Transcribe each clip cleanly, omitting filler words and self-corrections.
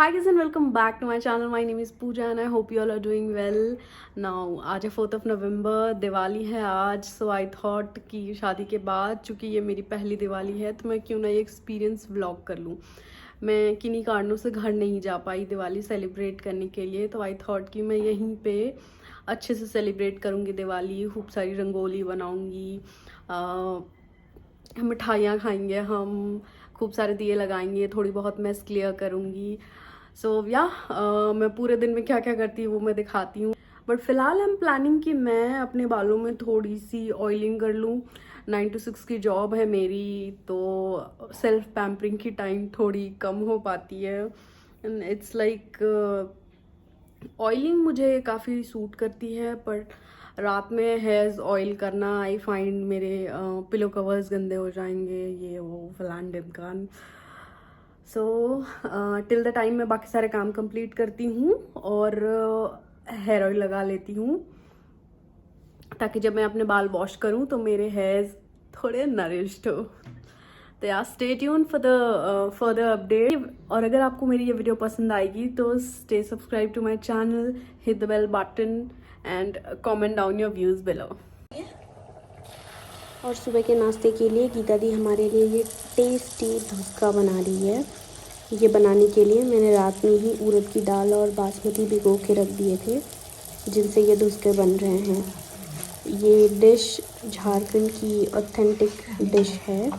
Hi guys and welcome back to my channel. My name is Pooja and I hope you all are doing well. Now आज है 4th of November, Diwali है आज. So I thought कि शादी के बाद चूँकि ये मेरी पहली दिवाली है तो मैं क्यों ना ये एक्सपीरियंस व्लॉग कर लूँ. मैं किन्हीं कारणों से घर नहीं जा पाई दिवाली सेलिब्रेट करने के लिए, तो आई थॉट कि मैं यहीं पे अच्छे से सेलिब्रेट करूँगी दिवाली. खूब सारी रंगोली बनाऊँगी, मिठाइयाँ खाएंगे हम, खूब सारे दिए लगाएंगे, थोड़ी बहुत मेस क्लियर करूँगी. सो मैं पूरे दिन में क्या क्या करती हूँ वो मैं दिखाती हूँ. बट फिलहाल हम प्लानिंग कि मैं अपने बालों में थोड़ी सी ऑयलिंग कर लूँ. 9 to 6 की जॉब है मेरी, तो सेल्फ पैम्परिंग की टाइम थोड़ी कम हो पाती है. एंड इट्स लाइक ऑयलिंग मुझे काफ़ी सूट करती है, पर रात में हेयर्स ऑयल करना आई फाइंड मेरे पिलो कवर्स गंदे हो जाएंगे, ये वो फलान ढिमकान. सो टिल द टाइम मैं बाकी सारे काम कंप्लीट करती हूँ और हेयर ऑयल लगा लेती हूँ, ताकि जब मैं अपने बाल वॉश करूँ तो मेरे हेयर्स थोड़े नरिश्ड हो. तो यार stay tune for the further update. और अगर आपको मेरी ये वीडियो पसंद आएगी तो stay subscribe to my channel, hit the bell button and comment down your views below. और सुबह के नाश्ते के लिए गीता दी हमारे लिए ये टेस्टी धुसका बना रही है. ये बनाने के लिए मैंने रात में ही उड़द की दाल और बासमती भिगो के रख दिए थे, जिनसे ये धुसके बन रहे हैं. ये डिश झारखंड की ऑथेंटिक डिश है.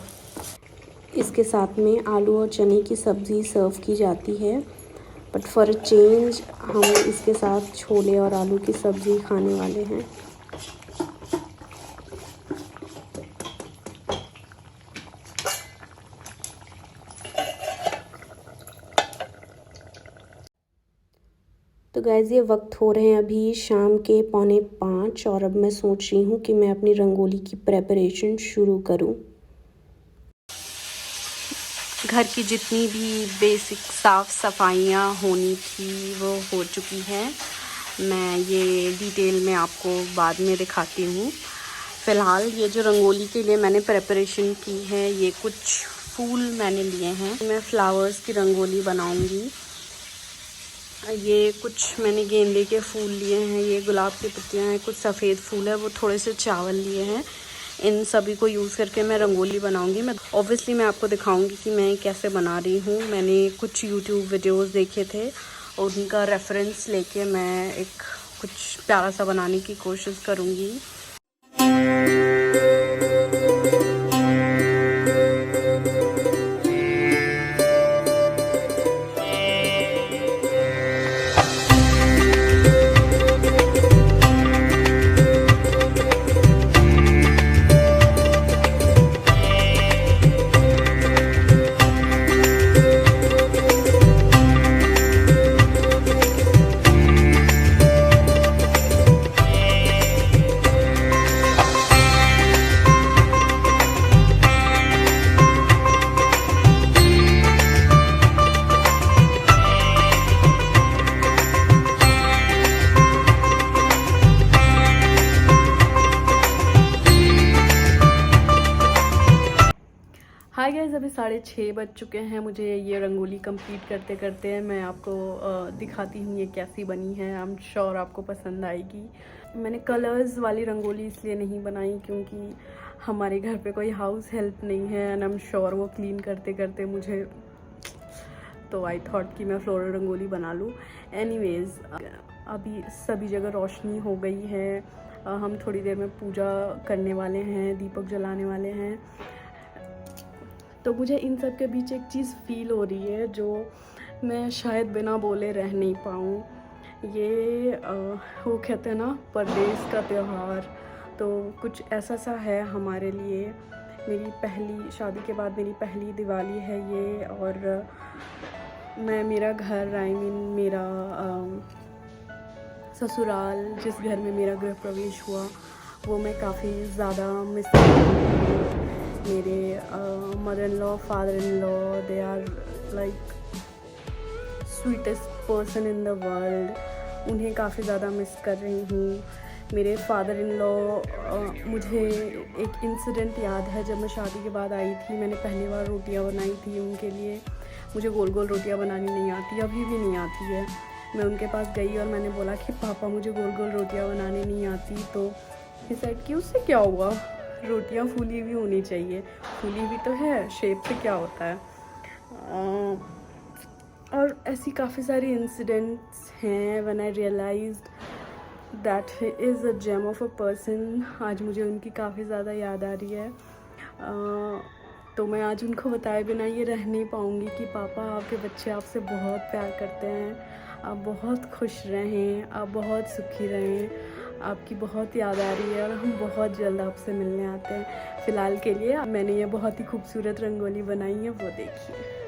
इसके साथ में आलू और चने की सब्ज़ी सर्व की जाती है, बट फॉर अ चेंज हम इसके साथ छोले और आलू की सब्ज़ी खाने वाले हैं. तो गाइस ये वक्त हो रहे हैं अभी शाम के 4:45 और अब मैं सोच रही हूँ कि मैं अपनी रंगोली की प्रेपरेशन शुरू करूँ. घर की जितनी भी बेसिक साफ़ सफाइयाँ होनी थी वो हो चुकी हैं. मैं ये डिटेल में आपको बाद में दिखाती हूँ. फ़िलहाल ये जो रंगोली के लिए मैंने प्रेपरेशन की है, ये कुछ फूल मैंने लिए हैं. मैं फ्लावर्स की रंगोली बनाऊँगी. ये कुछ मैंने गेंदे के फूल लिए हैं, ये गुलाब की पत्तियाँ हैं, कुछ सफ़ेद फूल है, वो थोड़े से चावल लिए हैं. इन सभी को यूज़ करके मैं रंगोली बनाऊंगी. मैं ऑब्वियसली मैं आपको दिखाऊंगी कि मैं कैसे बना रही हूँ. मैंने कुछ यूट्यूब वीडियोस देखे थे और उनका रेफरेंस लेके मैं एक कुछ प्यारा सा बनाने की कोशिश करूँगी. हाय गाइस, अभी 6:30 बज चुके हैं. मुझे ये रंगोली कंप्लीट करते करते मैं आपको दिखाती हूँ ये कैसी बनी है. आई एम श्योर आपको पसंद आएगी. मैंने कलर्स वाली रंगोली इसलिए नहीं बनाई क्योंकि हमारे घर पे कोई हाउस हेल्प नहीं है एंड आई एम श्योर वो क्लीन करते करते मुझे, तो आई थॉट कि मैं फ्लोरल रंगोली बना लूँ. एनीवेज अभी सभी जगह रोशनी हो गई है. हम थोड़ी देर में पूजा करने वाले हैं, दीपक जलाने वाले हैं. तो मुझे इन सब के बीच एक चीज़ फ़ील हो रही है जो मैं शायद बिना बोले रह नहीं पाऊँ. ये वो कहते हैं ना परदेश का त्यौहार, तो कुछ ऐसा सा है हमारे लिए. मेरी पहली शादी के बाद मेरी पहली दिवाली है ये, और मैं मेरा घर आई मीन मेरा ससुराल, जिस घर में मेरा गृह प्रवेश हुआ, वो मैं काफ़ी ज़्यादा मिस करती हूँ. मेरे mother in law, father in law, they are like sweetest person in the world. उन्हें काफ़ी ज़्यादा मिस कर रही हूँ. मेरे फादर इन लॉ, मुझे एक इंसिडेंट याद है जब मैं शादी के बाद आई थी. मैंने पहली बार रोटियाँ बनाई थी उनके लिए. मुझे गोल गोल रोटियां बनानी नहीं आती, अभी भी नहीं आती है। मैं उनके पास गई और मैंने बोला कि पापा मुझे गोल गोल रोटियां बनाने नहीं आती। तो ही सेड कि उससे क्या हुआ, रोटियां फूली हुई होनी चाहिए, फूली हुई तो है, शेप से क्या होता है। और ऐसी काफ़ी सारी इंसिडेंट्स हैं when I realised that he is a gem of a person. आज मुझे उनकी काफ़ी ज़्यादा याद आ रही है। तो मैं आज उनको बताए बिना ये रह नहीं पाऊँगी कि पापा आपके बच्चे आपसे बहुत प्यार करते हैं, आप बहुत खुश रहें, आप बहुत सुखी रहें, आपकी बहुत याद आ रही है और हम बहुत जल्द आपसे मिलने आते हैं। फ़िलहाल के लिए मैंने ये बहुत ही खूबसूरत रंगोली बनाई है, वो देखिए।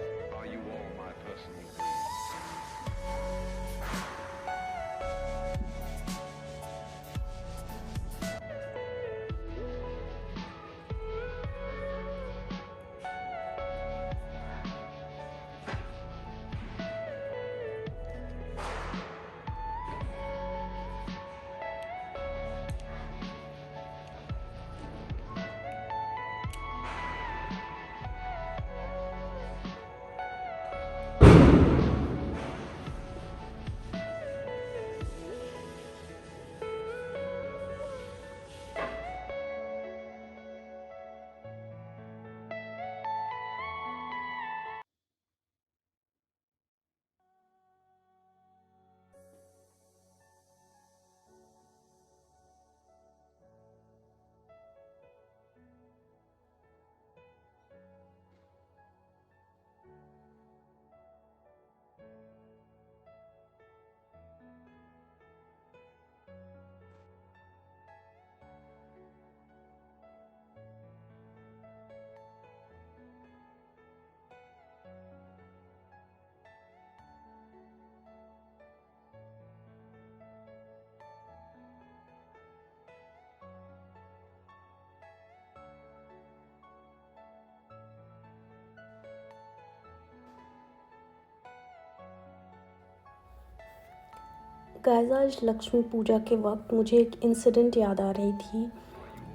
गाइस, आज लक्ष्मी पूजा के वक्त मुझे एक इंसिडेंट याद आ रही थी।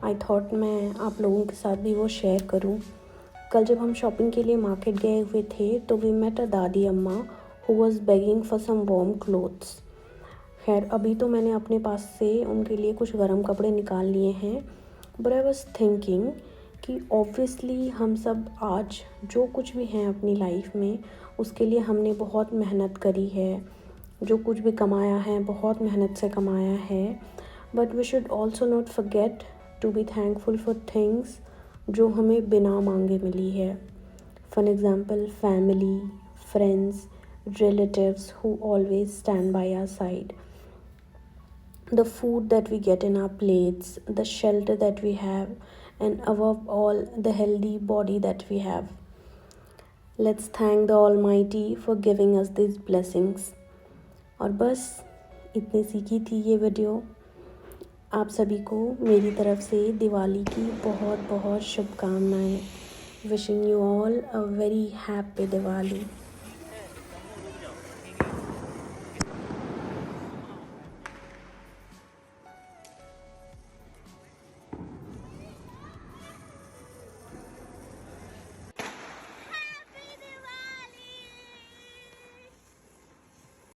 आई थॉट मैं आप लोगों के साथ भी वो शेयर करूं। कल जब हम शॉपिंग के लिए मार्केट गए हुए थे तो वी मेट अ दादी अम्मा who was begging for some warm clothes. खैर, अभी तो मैंने अपने पास से उनके लिए कुछ गर्म कपड़े निकाल लिए हैं, बट आई वाज थिंकिंग कि ऑब्वियसली हम सब आज जो कुछ भी हैं अपनी लाइफ में उसके लिए हमने बहुत मेहनत करी है, जो कुछ भी कमाया है बहुत मेहनत से कमाया है। But we should also not forget to be thankful for things जो हमें बिना मांगे मिली है। For example family, friends, relatives who always stand by our side. The food that we get in our plates, the shelter that we have, and above all, the healthy body that we have. Let's thank the Almighty for giving us these blessings. और बस इतनी सीखी थी ये video. आप सभी को मेरी तरफ से दिवाली की बहुत बहुत शुभकामनाएं। Wishing you all a very happy Diwali.